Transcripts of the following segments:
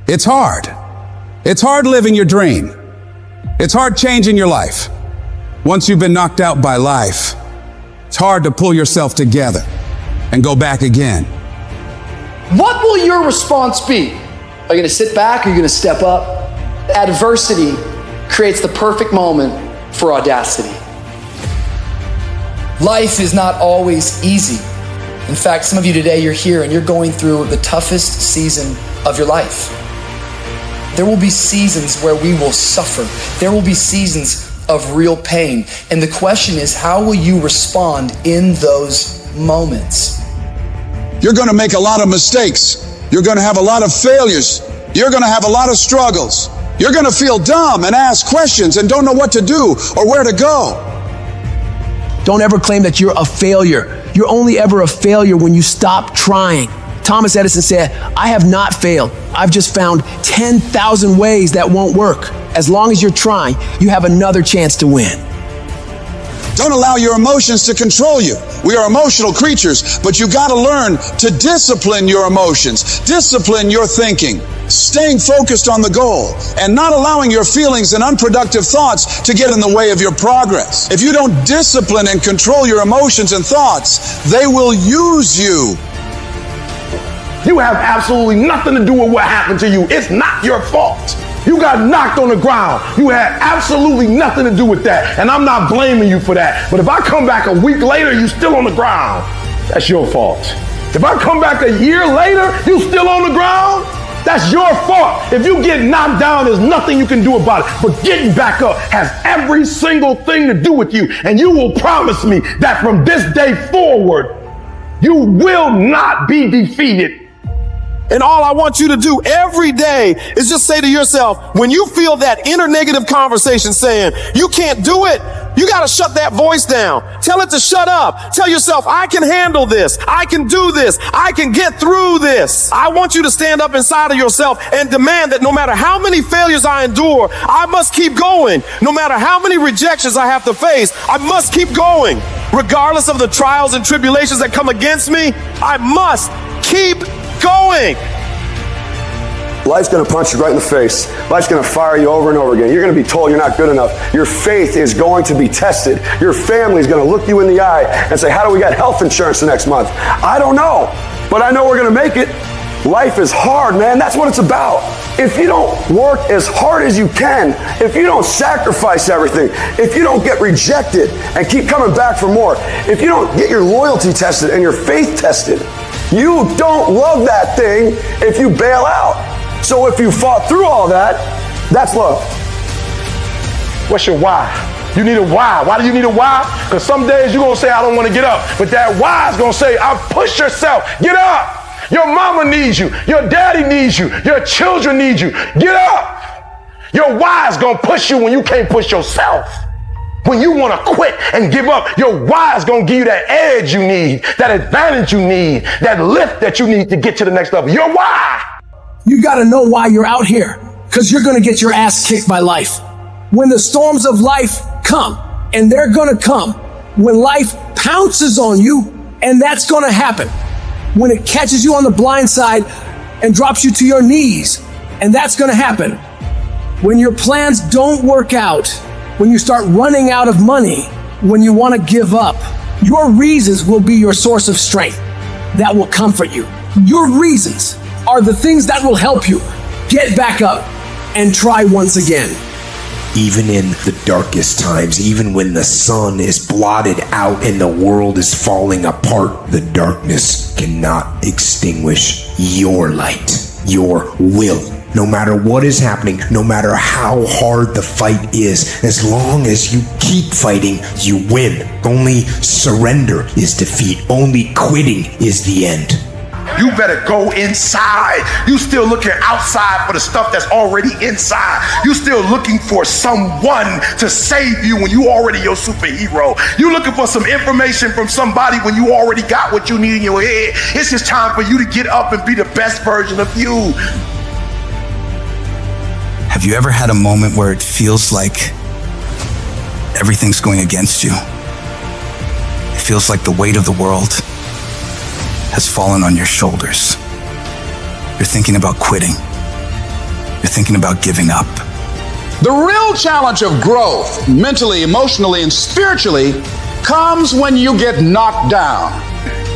It's hard. It's hard living your dream. It's hard changing your life. Once you've been knocked out by life, it's hard to pull yourself together and go back again. What will your response be? Are you going to sit back or are you going to step up? Adversity creates the perfect moment for audacity. Life is not always easy. In fact, some of you today, you're here and you're going through the toughest season of your life. There will be seasons where we will suffer. There will be seasons of real pain. And the question is, how will you respond in those moments? You're going to make a lot of mistakes. You're going to have a lot of failures. You're going to have a lot of struggles. You're going to feel dumb and ask questions and don't know what to do or where to go. Don't ever claim that you're a failure. You're only ever a failure when you stop trying. Thomas Edison said, I have not failed. I've just found 10,000 ways that won't work. As long as you're trying, you have another chance to win. Don't allow your emotions to control you. We are emotional creatures, but you got to learn to discipline your emotions, discipline your thinking, staying focused on the goal, and not allowing your feelings and unproductive thoughts to get in the way of your progress. If you don't discipline and control your emotions and thoughts, they will use you. You have absolutely nothing to do with what happened to you. It's not your fault. You got knocked on the ground. You had absolutely nothing to do with that. And I'm not blaming you for that. But if I come back a week later, you still on the ground, that's your fault. If I come back a year later, you still on the ground, that's your fault. If you get knocked down, there's nothing you can do about it. But getting back up has every single thing to do with you. And you will promise me that from this day forward, you will not be defeated. And all I want you to do every day is just say to yourself, when you feel that inner negative conversation saying, you can't do it, you got to shut that voice down. Tell it to shut up. Tell yourself, I can handle this. I can do this. I can get through this. I want you to stand up inside of yourself and demand that no matter how many failures I endure, I must keep going. No matter how many rejections I have to face, I must keep going. Regardless of the trials and tribulations that come against me, I must keep going. Life's going to punch you right in the face. Life's going to fire you over and over again. You're going to be told you're not good enough. Your faith is going to be tested. Your family's going to look you in the eye and say, how do we get health insurance the next month? I don't know, but I know we're going to make it. Life is hard, man. That's what it's about. If you don't work as hard as you can, if you don't sacrifice everything, if you don't get rejected and keep coming back for more, if you don't get your loyalty tested and your faith tested, you don't love that thing if you bail out. So if you fought through all that, that's love. What's your why? You need a why. Why do you need a why? Because some days you're going to say, I don't want to get up. But that why is going to say, push yourself. Get up. Your mama needs you. Your daddy needs you. Your children need you. Get up. Your why is going to push you when you can't push yourself. When you want to quit and give up, your why is going to give you that edge you need, that advantage you need, that lift that you need to get to the next level. Your why. You got to know why you're out here, because you're going to get your ass kicked by life. When the storms of life come, and they're going to come, when life pounces on you, and that's going to happen. When it catches you on the blind side and drops you to your knees, and that's going to happen. When your plans don't work out, when you start running out of money, when you want to give up, your reasons will be your source of strength that will comfort you. Your reasons are the things that will help you get back up and try once again. Even in the darkest times, even when the sun is blotted out and the world is falling apart, the darkness cannot extinguish your light, your will. No matter what is happening, no matter how hard the fight is, as long as you keep fighting, you win. Only surrender is defeat. Only quitting is the end. You better go inside. You still looking outside for the stuff that's already inside. You still looking for someone to save you when you already your superhero. You looking for some information from somebody when you already got what you need in your head. It's just time for you to get up and be the best version of you. Have you ever had a moment where it feels like everything's going against you? It feels like the weight of the world has fallen on your shoulders. You're thinking about quitting. you're thinking about giving up. The real challenge of growth, mentally, emotionally, and spiritually, comes when you get knocked down.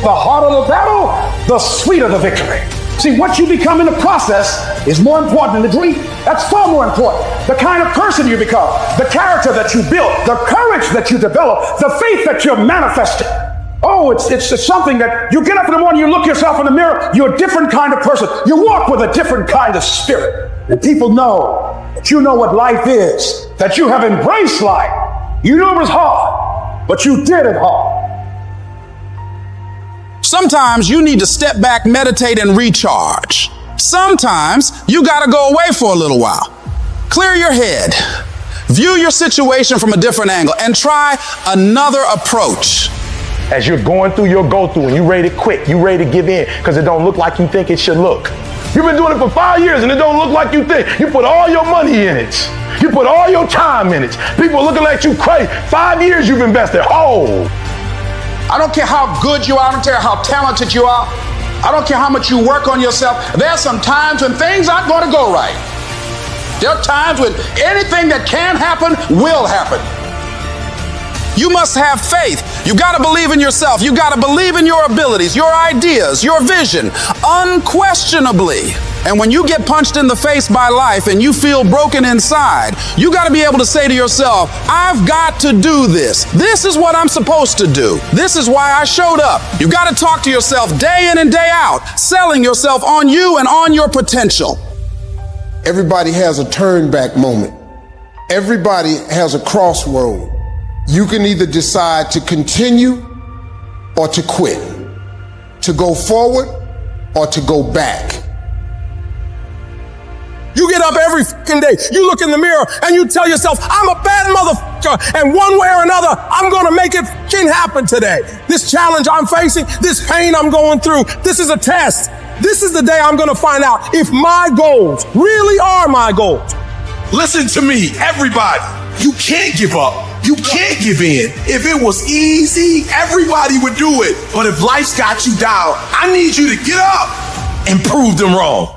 The harder the battle, the sweeter the victory. See, what you become in the process is more important than the dream. That's far more important. The kind of person you become, the character that you build, the courage that you develop, the faith that you're manifesting. Oh, it's something that you get up in the morning, you look yourself in the mirror, you're a different kind of person. You walk with a different kind of spirit. And people know that you know what life is, that you have embraced life. You knew it was hard, but you did it hard. Sometimes you need to step back, meditate, and recharge. Sometimes you gotta go away for a little while. Clear your head. View your situation from a different angle and try another approach. As you're going through your go-through and you ready to quit, you ready to give in because it don't look like you think it should look. You've been doing it for 5 years and it don't look like you think. You put all your money in it. You put all your time in it. People are looking at you crazy. 5 years you've invested. Oh. I don't care how good you are, I don't care how talented you are, I don't care how much you work on yourself. There are some times when things aren't going to go right. There are times when anything that can happen will happen. You must have faith. You got to believe in yourself. You got to believe in your abilities, your ideas, your vision, unquestionably. And when you get punched in the face by life and you feel broken inside, you got to be able to say to yourself, I've got to do this. This is what I'm supposed to do. This is why I showed up. You got to talk to yourself day in and day out, selling yourself on you and on your potential. Everybody has a turn back moment. Everybody has a crossroad. You can either decide to continue or to quit, to go forward or to go back. You get up every fucking day, you look in the mirror and you tell yourself, I'm a bad motherfucker, and one way or another, I'm gonna make it fucking happen today. This challenge I'm facing, this pain I'm going through, this is a test. This is the day I'm gonna find out if my goals really are my goals. Listen to me, everybody. You can't give up. You can't give in. If it was easy, everybody would do it. But if life's got you down, I need you to get up and prove them wrong.